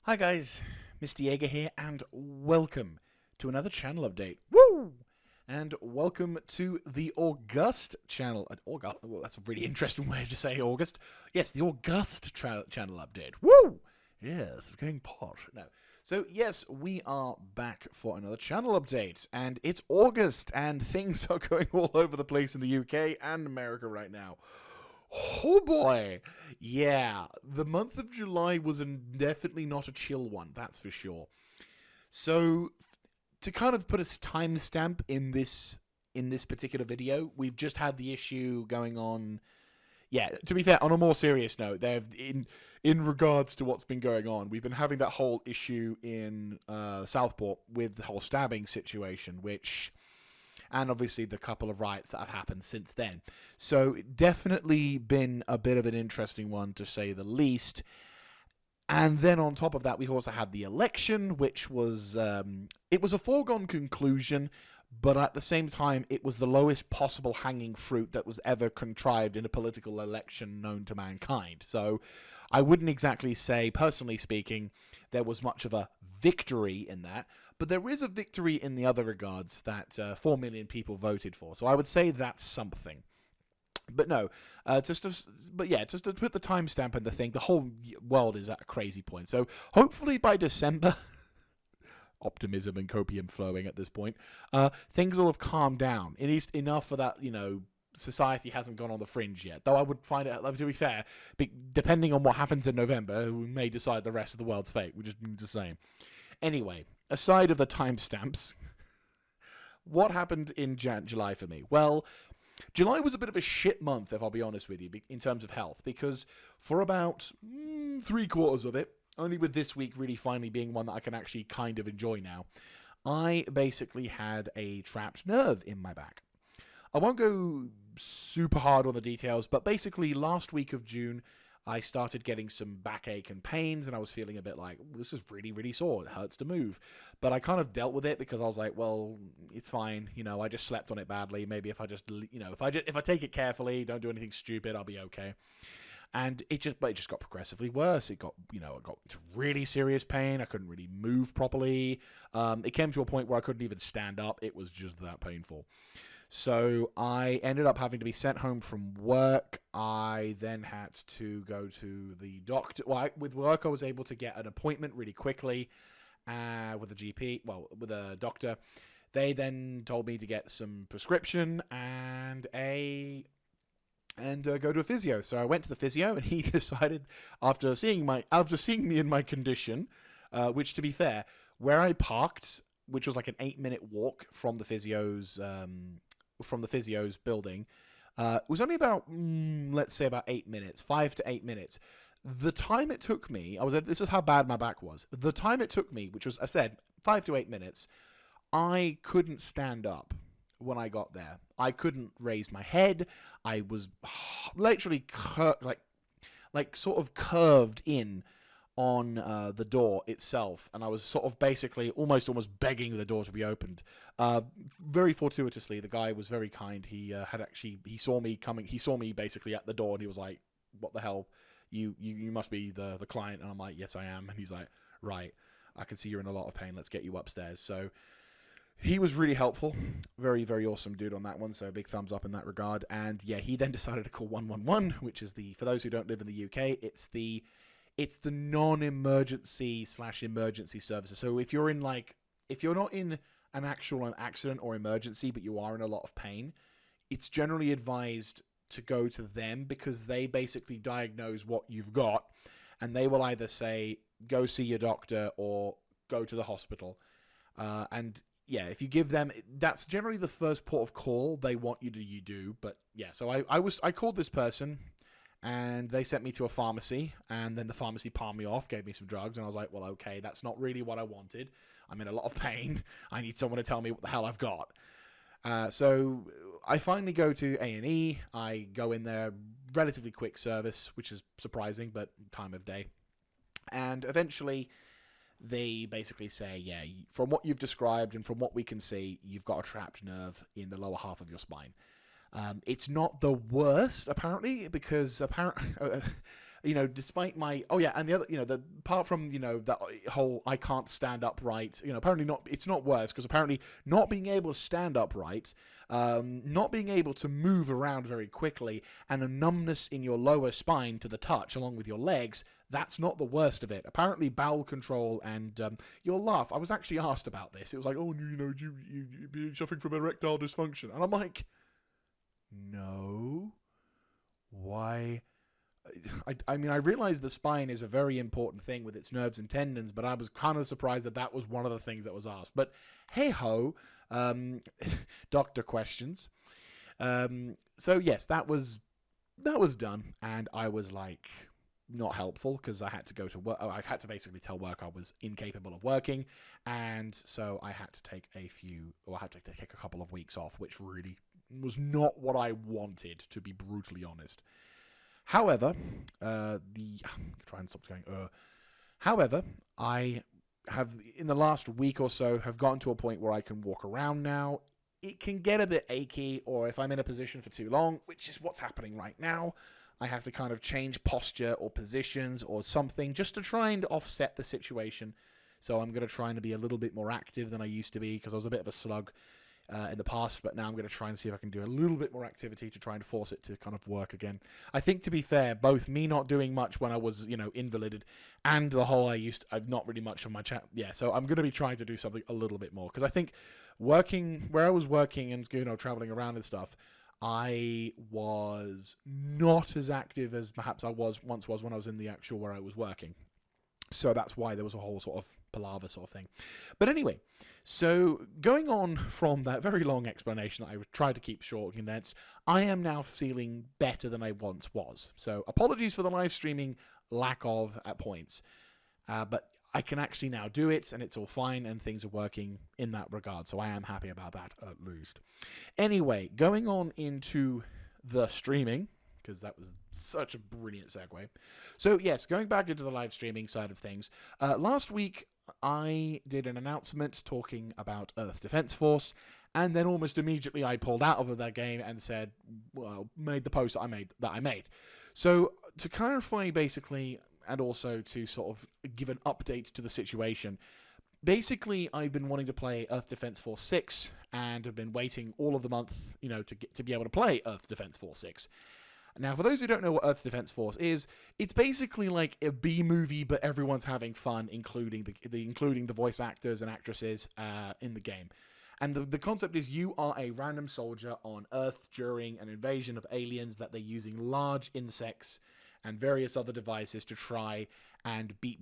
Hi guys, Mr. Jaeger here, and welcome to another channel update. Woo! And welcome to the August channel. August? Well, that's a really interesting way to say August. Yes, the August channel update. Woo! Yes, we're going posh. No. So, yes, we are back for another channel update, and it's August, and things are going all over the place in the UK and America right now. Oh boy. Yeah, the month of July was definitely not a chill one, that's for sure. So, to kind of put a timestamp in this particular video, we've just had the issue going on. Yeah, to be fair, on a more serious note, they've in regards to what's been going on, we've been having that whole issue in Southport with the whole stabbing situation, which, and obviously the couple of riots that have happened since then. So definitely been a bit of an interesting one, to say the least. And then on top of that, we also had the election, which was it was a foregone conclusion, but at the same time, it was the lowest possible hanging fruit that was ever contrived in a political election known to mankind. So I wouldn't exactly say, personally speaking, there was much of a victory in that, but there is a victory in the other regards that 4 million people voted for. So I would say that's something. But no, just to put the timestamp in the thing, the whole world is at a crazy point. So hopefully by December, optimism and copium flowing at this point, things will have calmed down. It is enough for that, society hasn't gone on the fringe yet. Though I would find it, to be fair, depending on what happens in November, we may decide the rest of the world's fate. We're just saying. Anyway, aside of the timestamps, what happened in July for me? Well, July was a bit of a shit month, if I'll be honest with you, in terms of health, because for about 3/4 of it, only with this week really finally being one that I can actually kind of enjoy now, I basically had a trapped nerve in my back. I won't go super hard on the details, but basically last week of June, I started getting some backache and pains, and I was feeling a bit like, this is really, really sore. It hurts to move. But I kind of dealt with it because I was like, well, it's fine. I just slept on it badly. Maybe if I just, if I take it carefully, don't do anything stupid, I'll be okay. And it just got progressively worse. It got to really serious pain. I couldn't really move properly. It came to a point where I couldn't even stand up. It was just that painful. So I ended up having to be sent home from work. I then had to go to the doctor. Well, with work, I was able to get an appointment really quickly with a GP, with a doctor. They then told me to get some prescription and go to a physio. So I went to the physio, and he decided, after seeing me in my condition, which, to be fair, where I parked, which was like an 8-minute walk from the physio's building, it was only about, let's say, about 8 minutes, 5 to 8 minutes. The time it took me, this is how bad my back was. The time it took me, which was, I said, 5 to 8 minutes, I couldn't stand up when I got there. I couldn't raise my head. I was literally sort of curved in on the door itself, and I was sort of basically almost begging the door to be opened. Very fortuitously, the guy was very kind. He saw me coming. He saw me basically at the door, and he was like, "What the hell? You must be the client." And I'm like, "Yes, I am." And he's like, "Right, I can see you're in a lot of pain. Let's get you upstairs." So he was really helpful. Very, very awesome dude on that one. So big thumbs up in that regard. And yeah, he then decided to call 111, which is for those who don't live in the UK, it's the non-emergency / emergency services. So if you're not in an actual accident or emergency, but you are in a lot of pain, it's generally advised to go to them, because they basically diagnose what you've got, and they will either say, go see your doctor or go to the hospital. And yeah, if you give them, that's generally the first port of call they want you to do. But yeah, so I called this person, and they sent me to a pharmacy, and then the pharmacy palmed me off, gave me some drugs, and I was like, well, okay, that's not really what I wanted. I'm in a lot of pain. I need someone to tell me what the hell I've got. So I finally go to A&E. I go in there, relatively quick service, which is surprising, but time of day. And eventually they basically say, yeah, from what you've described and from what we can see, you've got a trapped nerve in the lower half of your spine. It's not the worst, apparently, because despite my, oh yeah, and the other, apart from, that whole I can't stand upright, apparently it's not worse, because apparently not being able to stand upright, not being able to move around very quickly, and a numbness in your lower spine to the touch, along with your legs, that's not the worst of it. Apparently bowel control and, you'll laugh, I was actually asked about this. It was like, oh, you're suffering from erectile dysfunction. And I'm like, no. Why? I mean, I realize the spine is a very important thing with its nerves and tendons, but I was kind of surprised that was one of the things that was asked. But hey ho, doctor questions. So yes, that was done, and I was like not helpful because I had to go to work. I had to basically tell work I was incapable of working, and so I had to take a couple of weeks off, which really was not what I wanted, to be brutally honest. However, try and stop going. However, I have in the last week or so have gotten to a point where I can walk around now. It can get a bit achy, or if I'm in a position for too long, which is what's happening right now, I have to kind of change posture or positions or something just to try and offset the situation. So I'm going to try and be a little bit more active than I used to be, because I was a bit of a slug in the past, but now I'm going to try and see if I can do a little bit more activity to try and force it to kind of work again. I think, to be fair, both me not doing much when I was, invalided, and the whole I've not really much of my chat. Yeah, so I'm going to be trying to do something a little bit more, because I think where I was working and, traveling around and stuff, I was not as active as perhaps I once was when I was in the actual where I was working. So that's why there was a whole sort of palaver sort of thing. But anyway, so going on from that very long explanation that I tried to keep short and condensed, I am now feeling better than I once was. So apologies for the live streaming lack of at points. But I can actually now do it, and it's all fine, and things are working in that regard. So I am happy about that, at least. Anyway, going on into the streaming, because that was such a brilliant segue. So yes, going back into the live streaming side of things, last week I did an announcement talking about Earth Defense Force, and then almost immediately I pulled out of that game and said, made the post that I made. So to clarify, basically, and also to sort of give an update to the situation, basically I've been wanting to play Earth Defense Force 6, and have been waiting all of the month, to be able to play Earth Defense Force 6. Now, for those who don't know what Earth Defense Force is, it's basically like a B-movie, but everyone's having fun, including the voice actors and actresses in the game. And the concept is you are a random soldier on Earth during an invasion of aliens that they're using large insects and various other devices to try and beat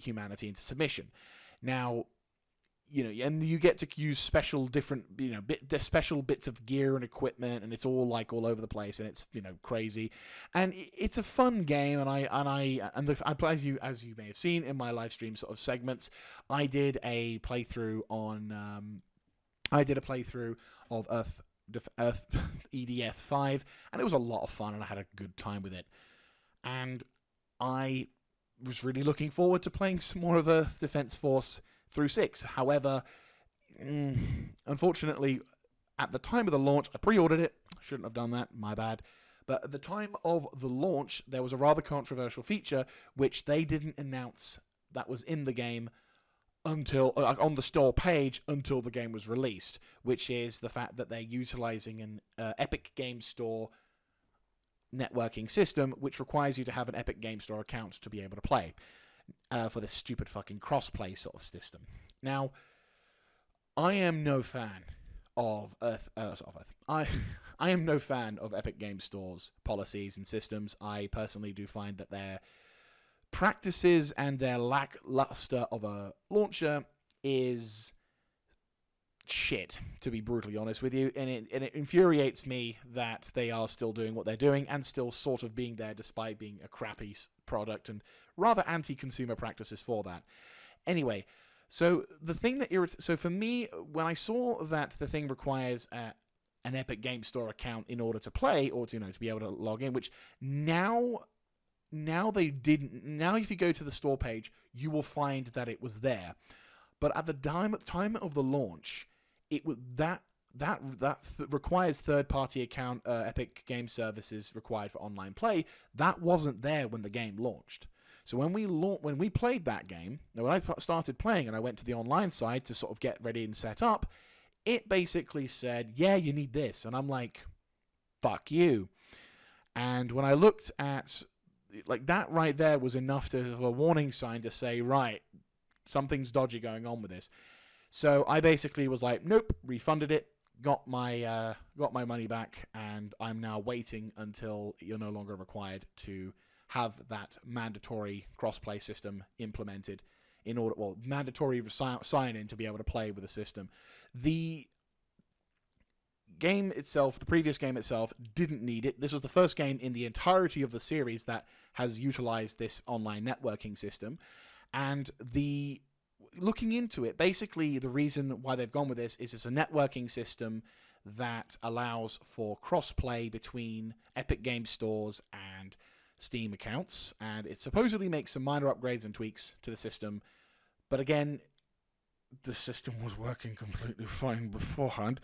humanity into submission. Now, and you get to use special special bits of gear and equipment, and it's all all over the place, and it's crazy, and it's a fun game. As you may have seen in my live stream sort of segments, I did a playthrough of Earth EDF 5, and it was a lot of fun, and I had a good time with it, and I was really looking forward to playing some more of Earth Defense Force through 6. However, unfortunately, at the time of the launch, I pre-ordered it. Shouldn't have done that, my bad. But at the time of the launch, there was a rather controversial feature which they didn't announce that was in the game until on the store page until the game was released, which is the fact that they're utilizing an Epic Games Store networking system, which requires you to have an Epic Games Store account to be able to play. For this stupid fucking cross-play sort of system. Now, I am no fan of I am no fan of Epic Games Store's policies and systems. I personally do find that their practices and their lackluster of a launcher is shit, to be brutally honest with you, and it infuriates me that they are still doing what they're doing and still sort of being there despite being a crappy product and rather anti-consumer practices for that. Anyway, so the thing that so for me, when I saw that the thing requires an Epic Games Store account in order to play, or to be able to log in, which now they didn't. Now if you go to the store page, you will find that it was there, but at the time of the launch, it was that requires third-party account Epic Game Services required for online play. That wasn't there when the game launched. So when we played that game, when I started playing and I went to the online side to sort of get ready and set up, it basically said, yeah, you need this. And I'm like, fuck you. And when I looked at, like, that right there was enough to have a warning sign to say, right, something's dodgy going on with this. So I basically was like, nope, refunded it, got my money back, and I'm now waiting until you're no longer required to have that mandatory crossplay system implemented in order, well, mandatory sign-in to be able to play with the system. The game itself, the previous game itself, didn't need it. This was the first game in the entirety of the series that has utilized this online networking system. And looking into it, basically the reason why they've gone with this is it's a networking system that allows for cross-play between Epic Game Stores and Steam accounts, and it supposedly makes some minor upgrades and tweaks to the system. But again, the system was working completely fine beforehand.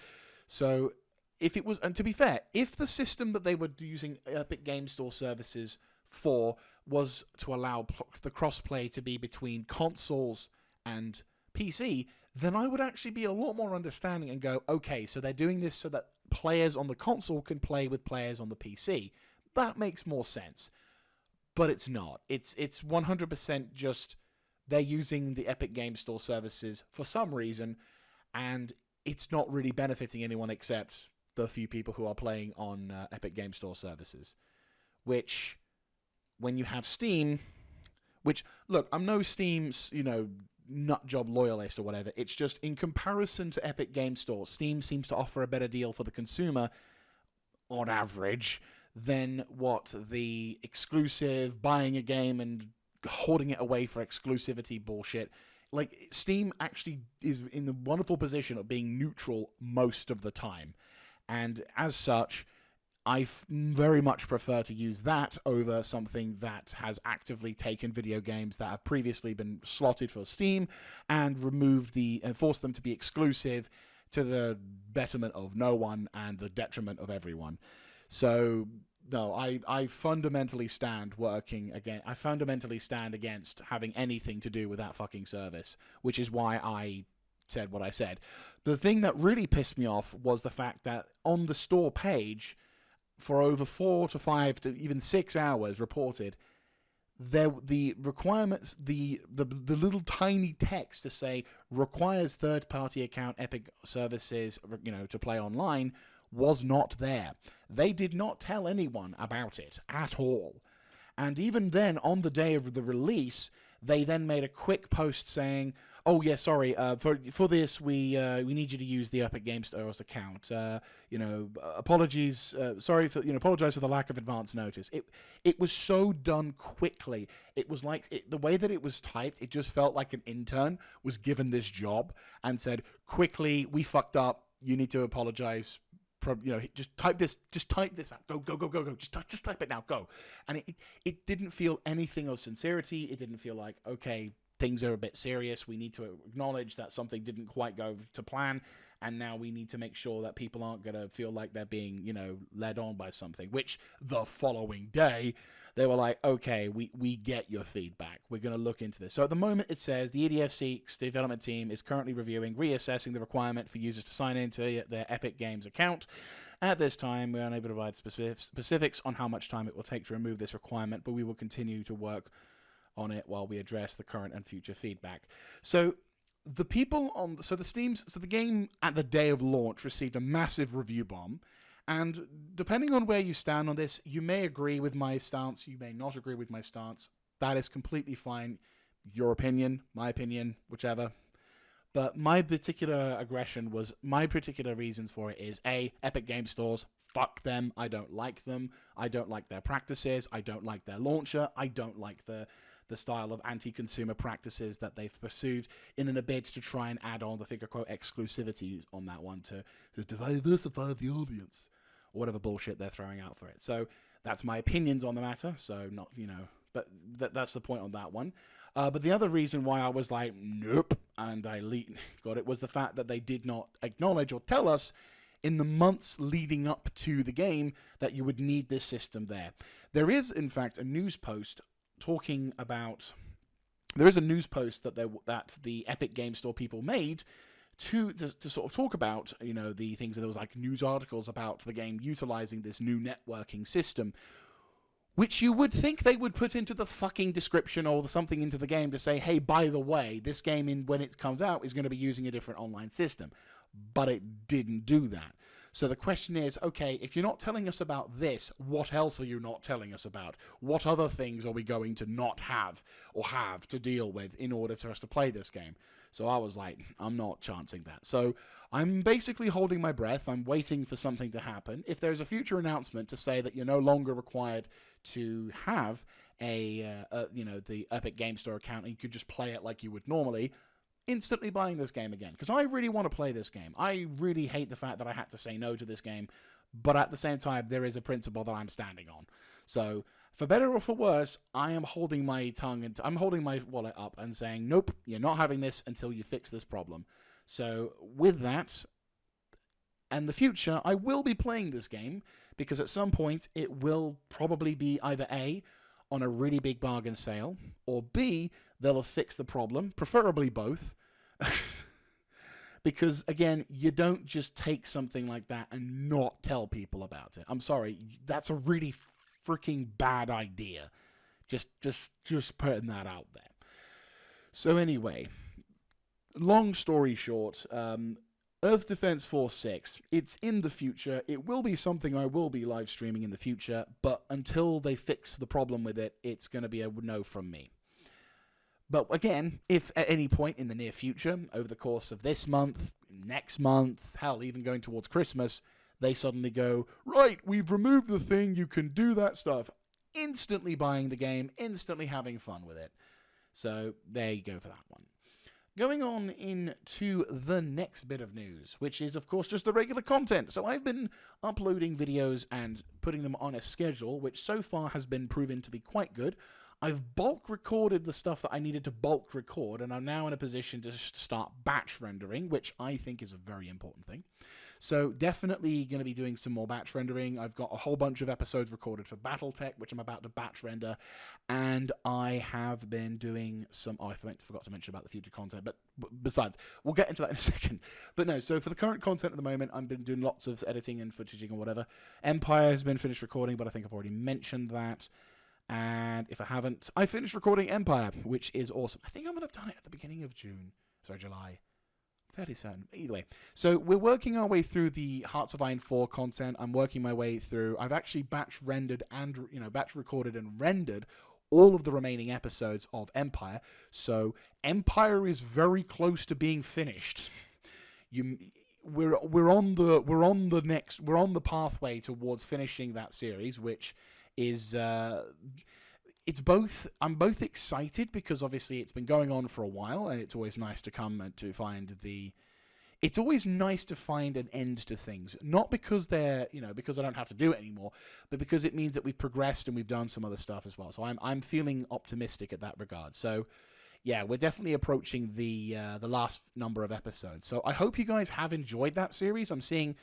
So if it was, and to be fair, if the system that they were using Epic Game Store services for was to allow the crossplay to be between consoles and PC, then I would actually be a lot more understanding and go, okay, so they're doing this so that players on the console can play with players on the PC. That makes more sense. But it's not. It's 100% just they're using the Epic Game Store services for some reason, and it's not really benefiting anyone except the few people who are playing on Epic Game Store services. Which, when you have Steam, which, look, I'm no Steam's, nut job loyalist or whatever. It's just in comparison to Epic Game Store, Steam seems to offer a better deal for the consumer on average than what the exclusive buying a game and hoarding it away for exclusivity bullshit. Like, Steam actually is in the wonderful position of being neutral most of the time. And as such, I very much prefer to use that over something that has actively taken video games that have previously been slotted for Steam and forced them to be exclusive to the betterment of no one and the detriment of everyone. So, no, I fundamentally stand against having anything to do with that fucking service, which is why I said what I said. The thing that really pissed me off was the fact that on the store page, for over 4 to 5 to even 6 hours reported, the requirements, the little tiny text to say requires third-party account Epic services, to play online, was not there. They did not tell anyone about it at all. And even then, on the day of the release, they then made a quick post saying, "Oh yeah, sorry. For this, we need you to use the Epic Game Store's account. Apologies. Apologize for the lack of advance notice." It was so done quickly. It was like the way that it was typed. It just felt like an intern was given this job and said, "Quickly, we fucked up. You need to apologize. Just type this. Just type this out. Go. Just type it now. Go." And it didn't feel anything of sincerity. It didn't feel like, okay, things are a bit serious. We need to acknowledge that something didn't quite go to plan, and now we need to make sure that people aren't going to feel like they're being, led on by something. Which the following day, they were like, okay, we get your feedback. We're going to look into this. So at the moment, it says the EDF6 development team is currently reassessing the requirement for users to sign into their Epic Games account. At this time, we are unable to provide specifics on how much time it will take to remove this requirement, but we will continue to work on it while we address the current and future feedback. So the game at the day of launch received a massive review bomb, and depending on where you stand on this, you may agree with my stance, you may not agree with my stance. That is completely fine. Your opinion, my opinion, whichever. But my particular reasons for it is Epic Game Stores. Fuck them. I don't like them. I don't like their practices. I don't like their launcher. I don't like the style of anti-consumer practices that they've pursued in a bid to try and add on the figure quote exclusivity on that one to diversify the audience or whatever bullshit they're throwing out for it. So that's my opinions on the matter. So not, but that's the point on that one. But the other reason why I was like, nope, and I got it, was the fact that they did not acknowledge or tell us in the months leading up to the game that you would need this system there. There is, in fact, a news post talking about. There is a news post that the Epic Game Store people made to sort of talk about, the things that there was like news articles about the game utilizing this new networking system, which you would think they would put into the fucking description or something into the game to say, hey, by the way, this game, when it comes out, is going to be using a different online system. But it didn't do that. So the question is, okay, if you're not telling us about this, what else are you not telling us about? What other things are we going to not have or have to deal with in order for us to play this game? So I was like, I'm not chancing that. So I'm basically holding my breath. I'm waiting for something to happen. If there's a future announcement to say that you're no longer required to have the Epic Game Store account and you could just play it like you would normally, instantly buying this game again, because I really want to play this game. I really hate the fact that I had to say no to this game, but at the same time, there is a principle that I'm standing on. So, for better or for worse, I am holding my tongue and I'm holding my wallet up and saying, nope, you're not having this until you fix this problem. So, with that, and the future, I will be playing this game, because at some point, it will probably be either A, on a really big bargain sale, or B, they'll have fixed the problem, preferably both. Because, again, you don't just take something like that and not tell people about it. I'm sorry, that's a really freaking bad idea. Just putting that out there. So anyway, long story short, Earth Defense Force 6, it's in the future. It will be something I will be live streaming in the future, but until they fix the problem with it, it's going to be a no from me. But again, if at any point in the near future, over the course of this month, next month, hell, even going towards Christmas, they suddenly go, right, we've removed the thing, you can do that stuff, instantly buying the game, instantly having fun with it. So there you go for that one. Going on into the next bit of news, which is, of course, just the regular content. So I've been uploading videos and putting them on a schedule, which so far has been proven to be quite good. I've bulk recorded the stuff that I needed to bulk record, and I'm now in a position to start batch rendering, which I think is a very important thing. So definitely going to be doing some more batch rendering. I've got a whole bunch of episodes recorded for Battletech, which I'm about to batch render, and I have been doing some... Oh, I forgot to mention about the future content, but besides, we'll get into that in a second. But no, so for the current content at the moment, I've been doing lots of editing and footaging or whatever. Empire has been finished recording, but I think I've already mentioned that. And if I haven't, I finished recording Empire, which is awesome. I think I'm going to have done it at the beginning of July. Fairly certain. Either way. So we're working our way through the Hearts of Iron 4 content. I'm working my way through. I've actually batch recorded and rendered all of the remaining episodes of Empire. So Empire is very close to being finished. We're on the pathway towards finishing that series, which is I'm both excited because obviously it's been going on for a while, and it's always nice to come and to find it's always nice to find an end to things, not because because I don't have to do it anymore, but because it means that we've progressed and we've done some other stuff as well. So I'm feeling optimistic at that regard. So yeah, we're definitely approaching the last number of episodes. So I hope you guys have enjoyed that series. I'm seeing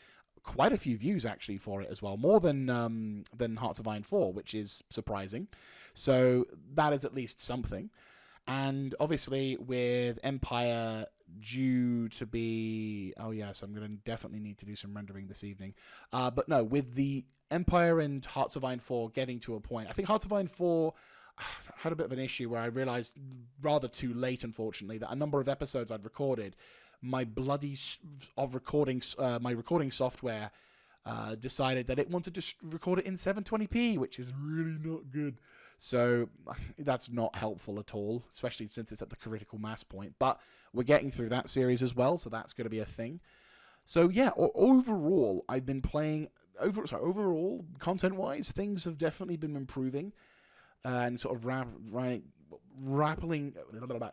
quite a few views actually for it as well, more than Hearts of Iron 4, which is surprising. So that is at least something. And obviously with Empire due to be... Oh yes, I'm going to definitely need to do some rendering this evening. But no, with the Empire and Hearts of Iron 4 getting to a point, I think Hearts of Iron 4 had a bit of an issue where I realized rather too late, unfortunately, that a number of episodes I'd recorded, my recording software decided that it wanted to record it in 720p, which is really not good. So that's not helpful at all, especially since it's at the critical mass point. But we're getting through that series as well, so that's going to be a thing. So yeah, overall, I've been playing... Overall, content-wise, things have definitely been improving. And sort of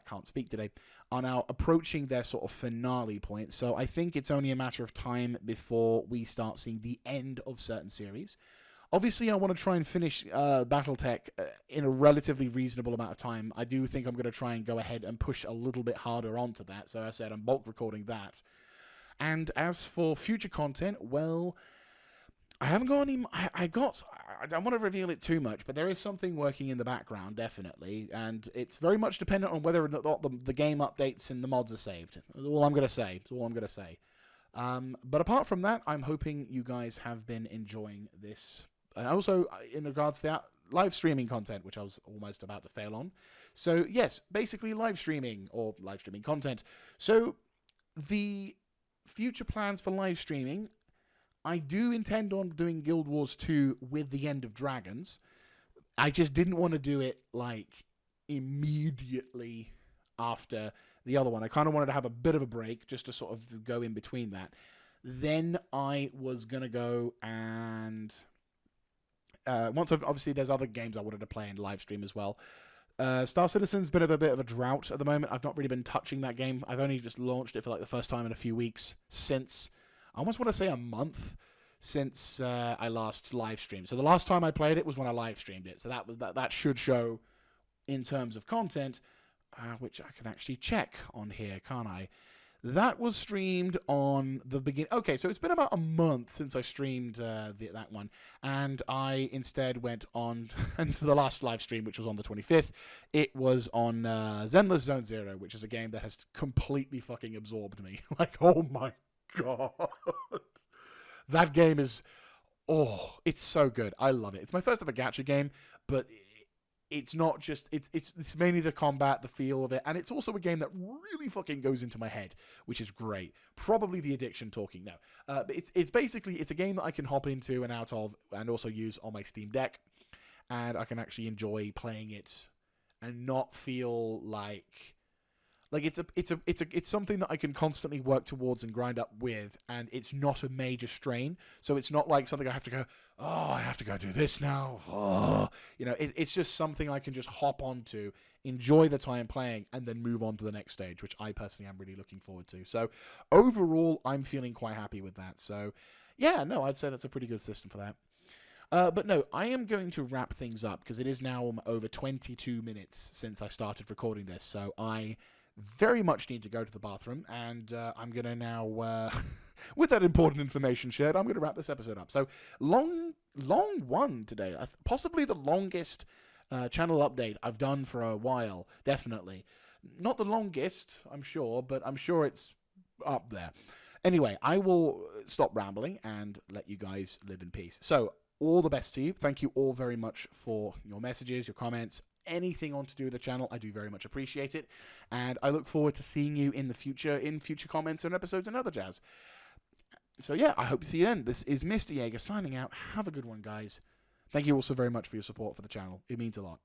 can't speak today, are now approaching their sort of finale point. So I think it's only a matter of time before we start seeing the end of certain series. Obviously, I want to try and finish Battletech in a relatively reasonable amount of time. I do think I'm going to try and go ahead and push a little bit harder onto that. So I said I'm bulk recording that. And as for future content, well, I haven't got any. I don't want to reveal it too much, but there is something working in the background, definitely, and it's very much dependent on whether or not the game updates and the mods are saved. That's all I'm going to say. That's all I'm going to say. But apart from that, I'm hoping you guys have been enjoying this. And also, in regards to that live streaming content, which I was almost about to fail on. So, yes, basically live streaming or live streaming content. So, the future plans for live streaming, I do intend on doing Guild Wars 2 with the End of Dragons. I just didn't want to do it, like, immediately after the other one. I kind of wanted to have a bit of a break just to sort of go in between that. Then I was going to go and... obviously, there's other games I wanted to play and live stream as well. Star Citizen's been a bit of a drought at the moment. I've not really been touching that game. I've only just launched it for like the first time in a few weeks since... I almost want to say a month since I last live streamed. So the last time I played it was when I live streamed it. So that should show in terms of content, which I can actually check on here, can't I? That was streamed on the beginning. Okay, so it's been about a month since I streamed that one, and I instead went on, and for the last live stream, which was on the 25th, it was on Zenless Zone Zero, which is a game that has completely fucking absorbed me. Like, oh my God. That game is, it's so good. I love it. It's my first ever gacha game, but it's not just, it's mainly the combat, the feel of it, and it's also a game that really fucking goes into my head, which is great. Probably the addiction talking now. But it's basically, it's a game that I can hop into and out of, and also use on my Steam Deck, and I can actually enjoy playing it and not feel like it's something that I can constantly work towards and grind up with, and it's not a major strain. So it's not like something I have to go, I have to go do this now. It's just something I can just hop onto, enjoy the time playing, and then move on to the next stage, which I personally am really looking forward to. So overall, I'm feeling quite happy with that. So yeah, no, I'd say that's a pretty good system for that. But no, I am going to wrap things up because it is now over 22 minutes since I started recording this. So I very much need to go to the bathroom, and I'm going to now, with that important information shared, I'm going to wrap this episode up. So, long one today. Possibly the longest channel update I've done for a while, definitely. Not the longest, I'm sure, but I'm sure it's up there. Anyway, I will stop rambling and let you guys live in peace. So, all the best to you. Thank you all very much for your messages, your comments, anything on to do with the channel. I do very much appreciate it, and I look forward to seeing you in the future, in future comments and episodes and other jazz. So yeah, I hope to see you then. This is Mr. Jaeger signing out. Have a good one, guys. Thank you also very much for your support for the channel. It means a lot.